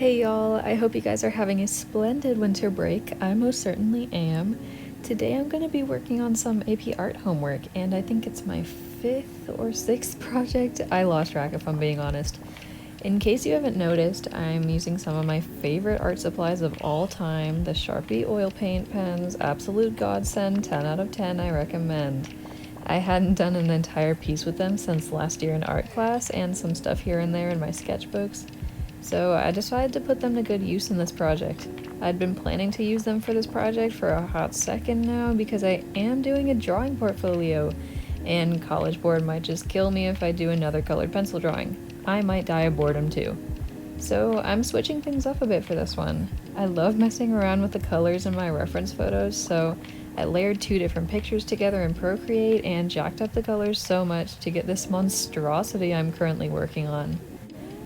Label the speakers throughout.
Speaker 1: Hey y'all, I hope you guys are having a splendid winter break. I most certainly am. Today I'm going to be working on some AP art homework, and I think it's my 5th or 6th project. I lost track if I'm being honest. In case you haven't noticed, I'm using some of my favorite art supplies of all time, the Sharpie oil paint pens, absolute godsend, 10 out of 10 I recommend. I hadn't done an entire piece with them since last year in art class, and some stuff here and there in my sketchbooks. So I decided to put them to good use in this project. I'd been planning to use them for this project for a hot second now because I am doing a drawing portfolio, and College Board might just kill me if I do another colored pencil drawing. I might die of boredom too. So I'm switching things up a bit for this one. I love messing around with the colors in my reference photos, so I layered 2 different pictures together in Procreate and jacked up the colors so much to get this monstrosity I'm currently working on.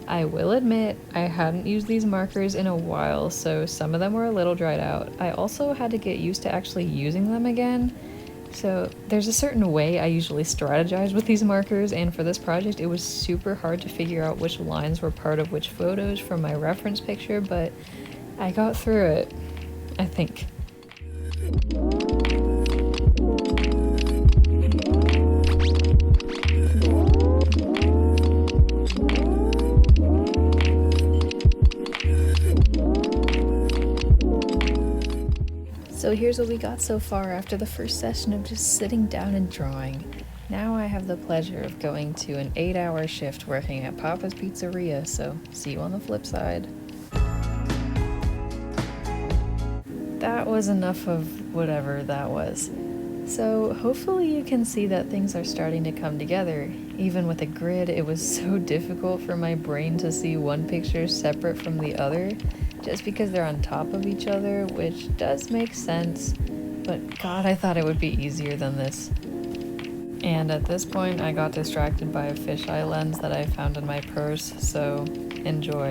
Speaker 1: I will admit, I hadn't used these markers in a while, so some of them were a little dried out. I also had to get used to actually using them again. So there's a certain way I usually strategize with these markers, and for this project it was super hard to figure out which lines were part of which photos from my reference picture, but I got through it, I think. So here's what we got so far after the first session of just sitting down and drawing. Now I have the pleasure of going to an 8-hour shift working at Papa's Pizzeria, so see you on the flip side. That was enough of whatever that was. So hopefully you can see that things are starting to come together. Even with a grid, it was so difficult for my brain to see one picture separate from the other, just because they're on top of each other, which does make sense, but God, I thought it would be easier than this. And at this point, I got distracted by a fisheye lens that I found in my purse, so enjoy.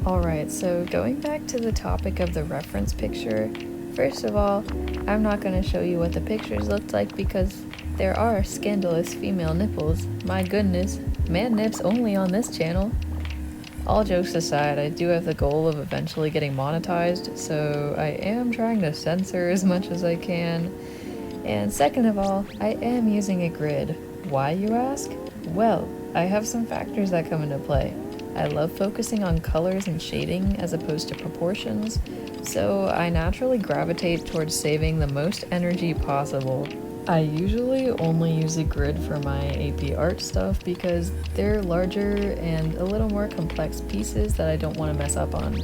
Speaker 1: Alright, so going back to the topic of the reference picture, first of all, I'm not going to show you what the pictures looked like because there are scandalous female nipples. My goodness, man nips only on this channel. All jokes aside, I do have the goal of eventually getting monetized, so I am trying to censor as much as I can. And second of all, I am using a grid. Why, you ask? Well, I have some factors that come into play. I love focusing on colors and shading as opposed to proportions, so I naturally gravitate towards saving the most energy possible. I usually only use a grid for my AP art stuff because they're larger and a little more complex pieces that I don't want to mess up on.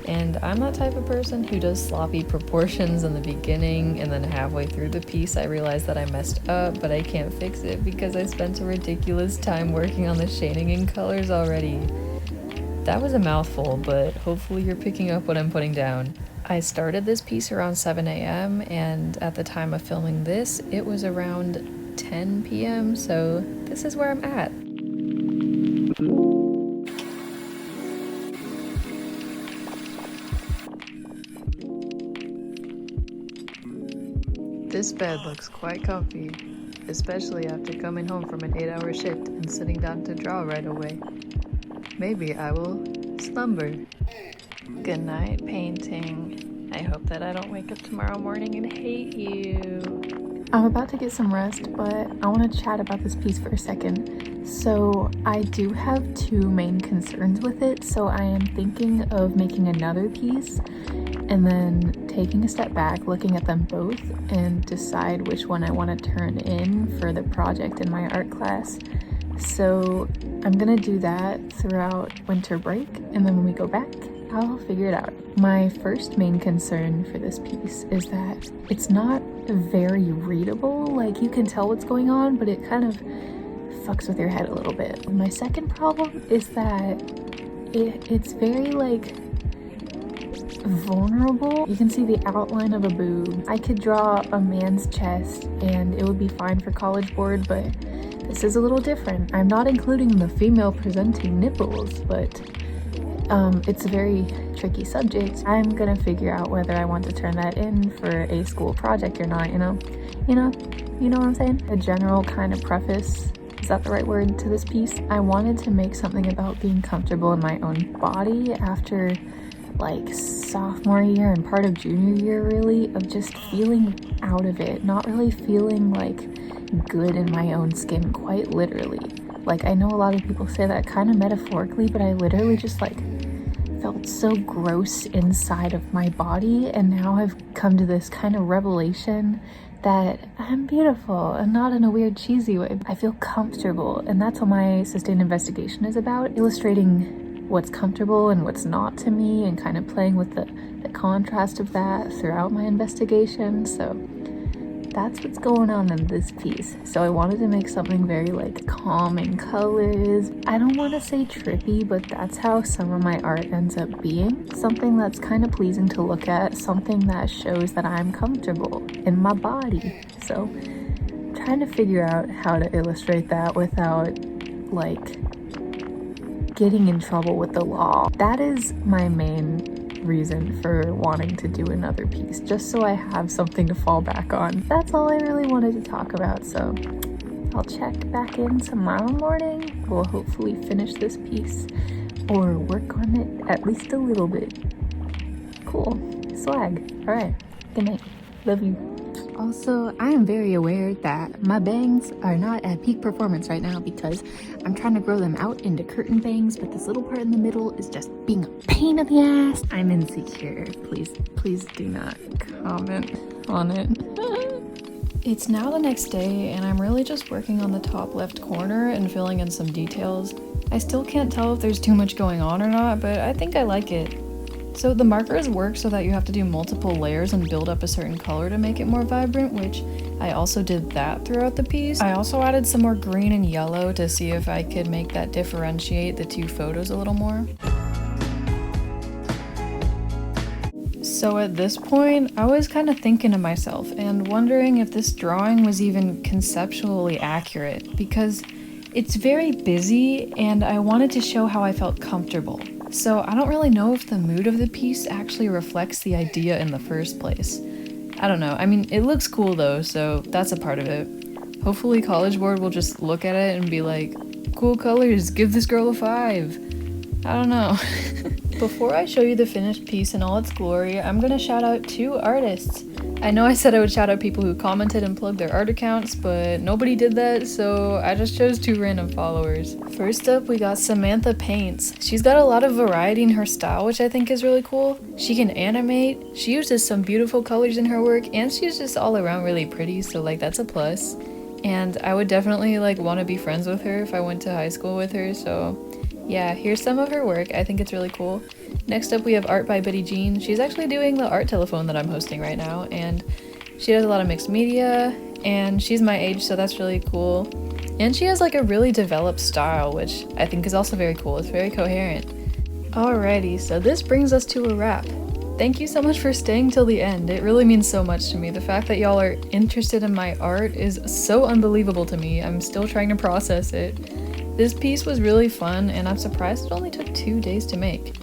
Speaker 1: And I'm that type of person who does sloppy proportions in the beginning, and then halfway through the piece I realize that I messed up, but I can't fix it because I spent a ridiculous time working on the shading and colors already. That was a mouthful, but hopefully you're picking up what I'm putting down. I started this piece around 7 a.m. and at the time of filming this, it was around 10 p.m., so this is where I'm at. This bed looks quite comfy, especially after coming home from an 8-hour shift and sitting down to draw right away. Maybe I will slumber. Good night, painting. I hope that I don't wake up tomorrow morning and hate you.
Speaker 2: I'm about to get some rest, but I want to chat about this piece for a second. So I do have 2 main concerns with it, so I am thinking of making another piece and then taking a step back, looking at them both, and decide which one I want to turn in for the project in my art class. So I'm gonna do that throughout winter break, and then when we go back, I'll figure it out. My first main concern for this piece is that it's not very readable. Like, you can tell what's going on, but it kind of fucks with your head a little bit. My second problem is that it's very, like, vulnerable. You can see the outline of a boob. I could draw a man's chest and it would be fine for College Board, but this is a little different. I'm not including the female presenting nipples, but it's very tricky subject, I'm gonna figure out whether I want to turn that in for a school project or not, you know what I'm saying? A general kind of preface, is that the right word, to this piece? I wanted to make something about being comfortable in my own body after like sophomore year and part of junior year, really, of just feeling out of it, not really feeling like good in my own skin, quite literally. Like, I know a lot of people say that kind of metaphorically, but I literally just like felt so gross inside of my body, and now I've come to this kind of revelation that I'm beautiful, and not in a weird cheesy way. I feel comfortable, and that's what my sustained investigation is about, illustrating what's comfortable and what's not to me, and kind of playing with the contrast of that throughout my investigation. So that's what's going on in this piece. So I wanted to make something very like calming colors. I don't want to say trippy, but that's how some of my art ends up being. Something that's kind of pleasing to look at, something that shows that I'm comfortable in my body. So I'm trying to figure out how to illustrate that without like getting in trouble with the law. That is my main reason for wanting to do another piece, just so I have something to fall back on. That's all I really wanted to talk about, so I'll check back in tomorrow morning. We'll hopefully finish this piece or work on it at least a little bit. Cool. Swag. All right. Good night. Love you. Also, I am very aware that my bangs are not at peak performance right now because I'm trying to grow them out into curtain bangs, but this little part in the middle is just being a pain in the ass. I'm insecure. Please do not comment on it.
Speaker 1: It's now the next day, and I'm really just working on the top left corner and filling in some details. I still can't tell if there's too much going on or not, but I think I like it. So the markers work so that you have to do multiple layers and build up a certain color to make it more vibrant, which I also did that throughout the piece. I also added some more green and yellow to see if I could make that differentiate the two photos a little more. So at this point, I was kind of thinking to myself and wondering if this drawing was even conceptually accurate, because it's very busy and I wanted to show how I felt comfortable. So I don't really know if the mood of the piece actually reflects the idea in the first place. I don't know. I mean, it looks cool though, so that's a part of it. Hopefully College Board will just look at it and be like, cool colors, give this girl a 5. I don't know. Before I show you the finished piece in all its glory, I'm gonna shout out 2 artists. I know I said I would shout out people who commented and plugged their art accounts, but nobody did that, so I just chose 2 random followers. First up, we got Samantha Paints. She's got a lot of variety in her style, which I think is really cool. She can animate, she uses some beautiful colors in her work, and she's just all around really pretty, so like that's a plus. And I would definitely like want to be friends with her if I went to high school with her, so yeah, here's some of her work. I think it's really cool. Next up, we have art by Betty Jean. She's actually doing the art telephone that I'm hosting right now, and she does a lot of mixed media, and she's my age, so that's really cool. And she has like a really developed style, which I think is also very cool. It's very coherent. Alrighty, so this brings us to a wrap. Thank you so much for staying till the end. It really means so much to me. The fact that y'all are interested in my art is so unbelievable to me. I'm still trying to process it. This piece was really fun, and I'm surprised it only took 2 days to make.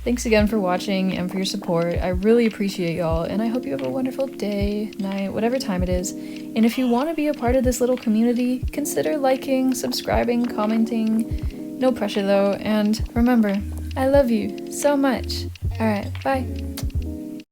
Speaker 1: Thanks again for watching and for your support. I really appreciate y'all, and I hope you have a wonderful day, night, whatever time it is. And if you want to be a part of this little community, consider liking, subscribing, commenting. No pressure though, and remember, I love you so much. Alright, bye.